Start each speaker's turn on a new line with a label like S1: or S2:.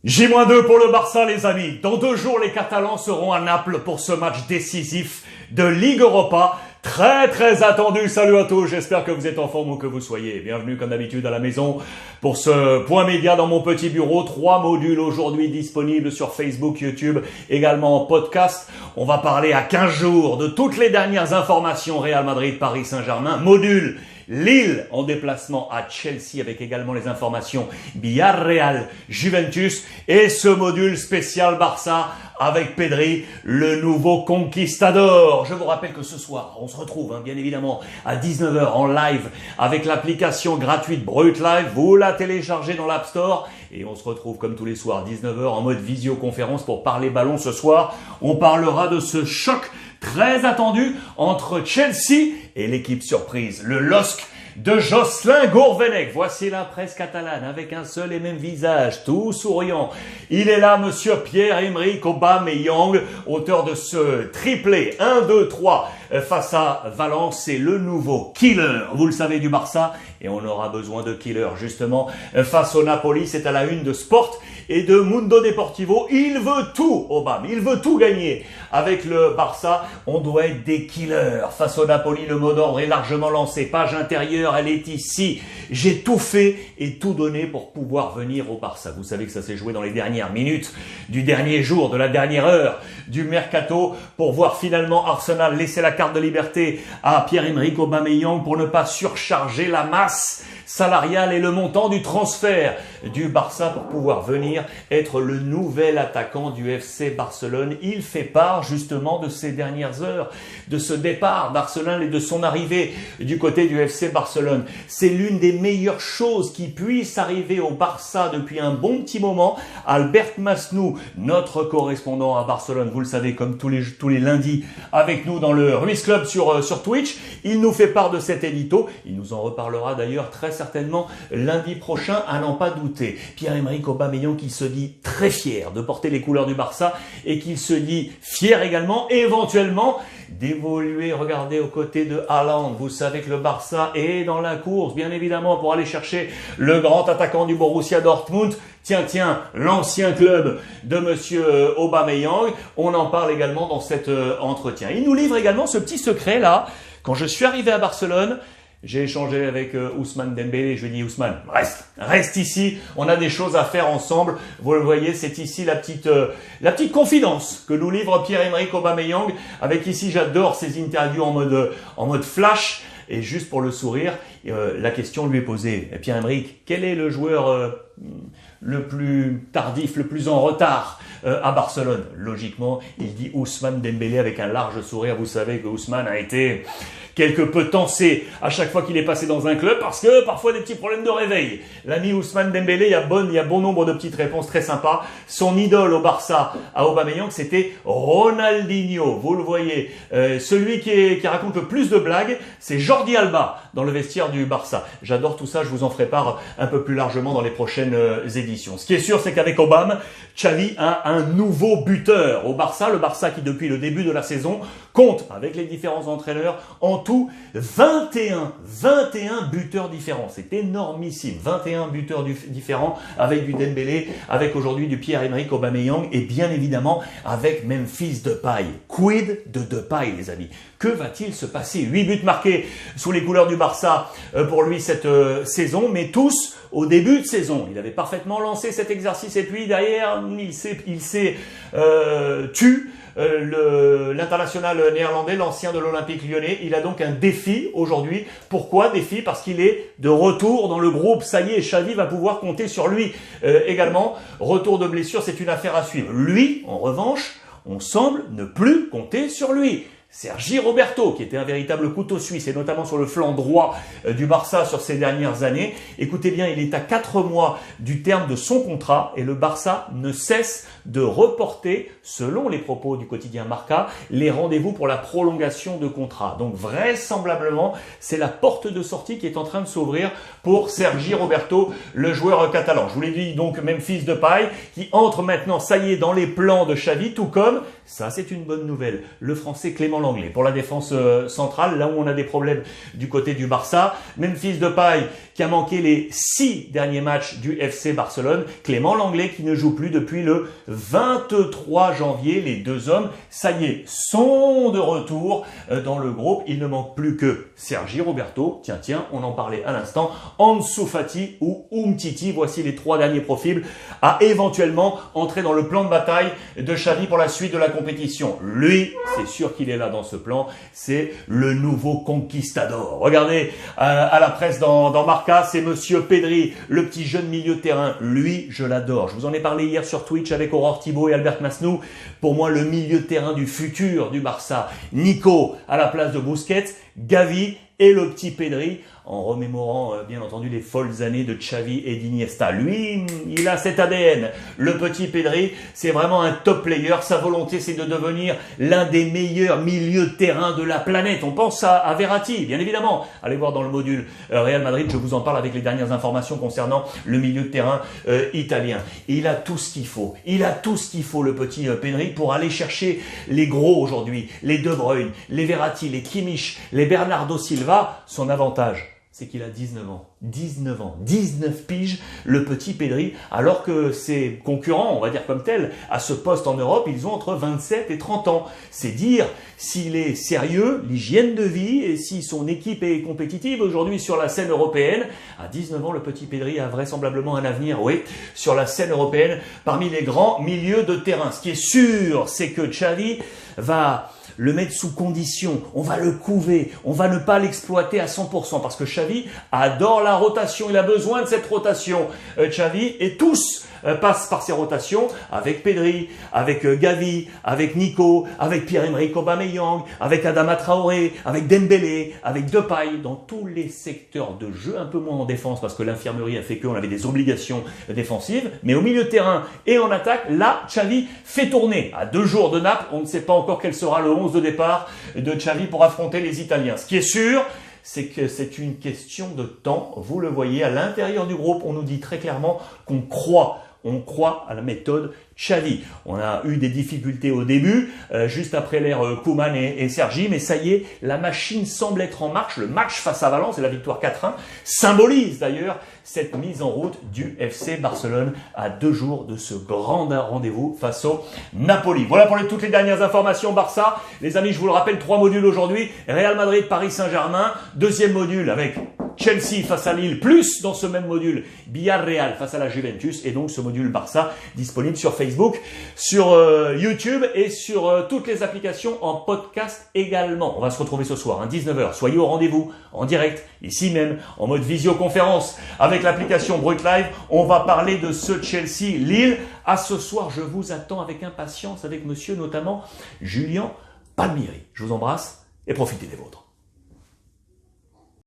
S1: J-2 pour le Barça, les amis. Dans 2 jours, les Catalans seront à Naples pour ce match décisif de Ligue Europa. Très attendu. Salut à tous, j'espère que vous êtes en forme où que vous soyez. Bienvenue comme d'habitude à la maison pour ce point média dans mon petit bureau. 3 modules aujourd'hui disponibles sur Facebook, YouTube, également en podcast. On va parler à 15 jours de toutes les dernières informations Real Madrid, Paris Saint-Germain. Module Lille en déplacement à Chelsea avec également les informations Villarreal, Juventus et ce module spécial Barça avec Pedri, le nouveau conquistador. Je vous rappelle que ce soir, on se retrouve bien évidemment à 19 h en live avec l'application gratuite Brut Live. Vous la téléchargez dans l'App Store et on se retrouve comme tous les soirs 19 h en mode visioconférence pour parler ballon ce soir. On parlera de ce choc très attendu entre Chelsea et l'équipe surprise, le LOSC de Jocelyn Gourvenec. Voici la presse catalane avec un seul et même visage, tout souriant. Il est là, monsieur Pierre-Emerick Aubameyang, auteur de ce triplé 1-2-3 face à Valence. C'est le nouveau killer, vous le savez, du Barça. Et on aura besoin de killer justement face au Napoli. C'est à la une de Sport et de Mundo Deportivo. Il veut tout, Obama. Il veut tout gagner. Avec le Barça, on doit être des killers. Face au Napoli, le mot d'ordre est largement lancé. Page intérieure, elle est ici. J'ai tout fait et tout donné pour pouvoir venir au Barça. Vous savez que ça s'est joué dans les dernières minutes du dernier jour, de la dernière heure du mercato pour voir finalement Arsenal laisser la carte de liberté à Pierre-Emerick Aubameyang pour ne pas surcharger la masse salariale et le montant du transfert du Barça pour pouvoir venir être le nouvel attaquant du FC Barcelone. Il fait part justement de ces dernières heures, de ce départ d'Arsenal et de son arrivée du côté du FC Barcelone. C'est l'une des meilleures choses qui puisse arriver au Barça depuis un bon petit moment. Albert Masnou, notre correspondant à Barcelone, vous le savez, comme tous les lundis avec nous dans le Ruiz Club sur Twitch, il nous fait part de cet édito. Il nous en reparlera d'ailleurs très certainement lundi prochain, à n'en pas douter. Pierre-Emerick Aubameyang qui se dit très fier de porter les couleurs du Barça et qui se dit fier également éventuellement d'évoluer, regardez, aux côtés de Haaland. Vous savez que le Barça est dans la course, bien évidemment, pour aller chercher le grand attaquant du Borussia Dortmund. Tiens, l'ancien club de monsieur Aubameyang. On en parle également dans cet entretien. Il nous livre également ce petit secret là. Quand je suis arrivé à Barcelone, j'ai échangé avec Ousmane Dembélé. Je lui ai dit, Ousmane, reste ici. On a des choses à faire ensemble. Vous le voyez, c'est ici la petite confidence que nous livre Pierre-Emerick Aubameyang. Avec ici, j'adore ces interviews en mode flash. Et juste pour le sourire, la question lui est posée. Pierre-Emerick, quel est le joueur le plus tardif, le plus en retard à Barcelone? Logiquement, il dit Ousmane Dembélé avec un large sourire. Vous savez que Ousmane a été quelque peu tensé à chaque fois qu'il est passé dans un club parce que parfois des petits problèmes de réveil. L'ami Ousmane Dembélé, il y a bon nombre de petites réponses très sympas. Son idole au Barça, à Aubameyang, c'était Ronaldinho. Vous le voyez. Celui qui raconte le plus de blagues, c'est Jordi Alba dans le vestiaire du Barça. J'adore tout ça, je vous en ferai part un peu plus largement dans les prochaines éditions. Ce qui est sûr, c'est qu'avec Obama, Xavi a un nouveau buteur au Barça. Le Barça qui, depuis le début de la saison, compte, avec les différents entraîneurs, en tout 21 buteurs différents. C'est énormissime. 21 buteurs différents avec du Dembélé, avec aujourd'hui du Pierre-Emerick Aubameyang et bien évidemment avec Memphis Depay. Quid de Depay, les amis? Que va-t-il se passer? 8 buts marqués sous les couleurs du Barça pour lui cette saison, mais tous au début de saison. Il avait parfaitement lancé cet exercice et puis derrière, il s'est tu l'international néerlandais, l'ancien de l'Olympique lyonnais. Il a donc un défi aujourd'hui. Pourquoi défi? Parce qu'il est de retour dans le groupe. Ça y est, Xavi va pouvoir compter sur lui également. Retour de blessure, c'est une affaire à suivre. Lui, en revanche, on semble ne plus compter sur lui. Sergi Roberto, qui était un véritable couteau suisse, et notamment sur le flanc droit du Barça sur ces dernières années. Écoutez bien, il est à 4 mois du terme de son contrat et le Barça ne cesse de reporter, selon les propos du quotidien Marca, les rendez-vous pour la prolongation de contrat. Donc vraisemblablement, c'est la porte de sortie qui est en train de s'ouvrir pour Sergi Roberto, le joueur catalan. Je vous l'ai dit donc, Memphis Depay, qui entre maintenant, ça y est, dans les plans de Xavi, tout comme Ça, c'est une bonne nouvelle. Le français Clément Lenglet pour la défense centrale, là où on a des problèmes du côté du Barça. Memphis Depay qui a manqué les 6 derniers matchs du FC Barcelone. Clément Lenglet qui ne joue plus depuis le 23 janvier. Les deux hommes, ça y est, sont de retour dans le groupe. Il ne manque plus que Sergi Roberto. Tiens, on en parlait à l'instant. Ansu Fati ou Umtiti. Voici les 3 derniers profils à éventuellement entrer dans le plan de bataille de Xavi pour la suite de la compétition. Lui, c'est sûr qu'il est là dans ce plan. C'est le nouveau conquistador. Regardez à la presse dans Marca, c'est Monsieur Pedri, le petit jeune milieu de terrain. Lui, je l'adore. Je vous en ai parlé hier sur Twitch avec Aurore Thibault et Albert Masnou. Pour moi, le milieu de terrain du futur du Barça. Nico à la place de Busquets, Gavi et le petit Pedri, en remémorant bien entendu les folles années de Xavi et d'Iniesta. Lui, il a cet ADN. Le petit Pedri, c'est vraiment un top player. Sa volonté, c'est de devenir l'un des meilleurs milieux de terrain de la planète. On pense à Verratti, bien évidemment. Allez voir dans le module Real Madrid, je vous en parle avec les dernières informations concernant le milieu de terrain italien. Il a tout ce qu'il faut. Il a tout ce qu'il faut, le petit Pedri, pour aller chercher les gros aujourd'hui. Les De Bruyne, les Verratti, les Kimmich, les Bernardo Silva. Son avantage, c'est qu'il a 19 ans. 19 piges, le petit Pedri, alors que ses concurrents, on va dire comme tel, à ce poste en Europe, ils ont entre 27 et 30 ans. C'est dire s'il est sérieux, l'hygiène de vie, et si son équipe est compétitive aujourd'hui sur la scène européenne. À 19 ans, le petit Pedri a vraisemblablement un avenir, oui, sur la scène européenne, parmi les grands milieux de terrain. Ce qui est sûr, c'est que Xavi va le mettre sous condition, on va le couver, on va ne pas l'exploiter à 100% parce que Xavi adore la rotation, il a besoin de cette rotation. Xavi et tous passent par ces rotations avec Pedri, avec Gavi, avec Nico, avec Pierre-Emerick Aubameyang, avec Adama Traoré, avec Dembélé, avec Depay, dans tous les secteurs de jeu, un peu moins en défense parce que l'infirmerie a fait qu'on avait des obligations défensives, mais au milieu de terrain et en attaque, là, Xavi fait tourner. À 2 jours de Naples, on ne sait pas encore quel sera le 11 de départ de Xavi pour affronter les Italiens. Ce qui est sûr, c'est que c'est une question de temps. Vous le voyez, à l'intérieur du groupe, on nous dit très clairement qu'on croit. On croit à la méthode Xavi. On a eu des difficultés au début, juste après l'ère Koeman et Sergi, mais ça y est, la machine semble être en marche. Le match face à Valence et la victoire 4-1 symbolise d'ailleurs cette mise en route du FC Barcelone à 2 jours de ce grand rendez-vous face au Napoli. Voilà pour toutes les dernières informations Barça. Les amis, je vous le rappelle, 3 modules aujourd'hui. Real Madrid, Paris Saint-Germain. 2e module avec Chelsea face à Lille, plus dans ce même module, Villarreal face à la Juventus, et donc ce module Barça disponible sur Facebook, sur YouTube et sur toutes les applications en podcast également. On va se retrouver ce soir, 19h. Soyez au rendez-vous en direct, ici même, en mode visioconférence, avec l'application Brut Live. On va parler de ce Chelsea-Lille. À ce soir, je vous attends avec impatience, avec monsieur notamment Julien Palmieri. Je vous embrasse et profitez des vôtres.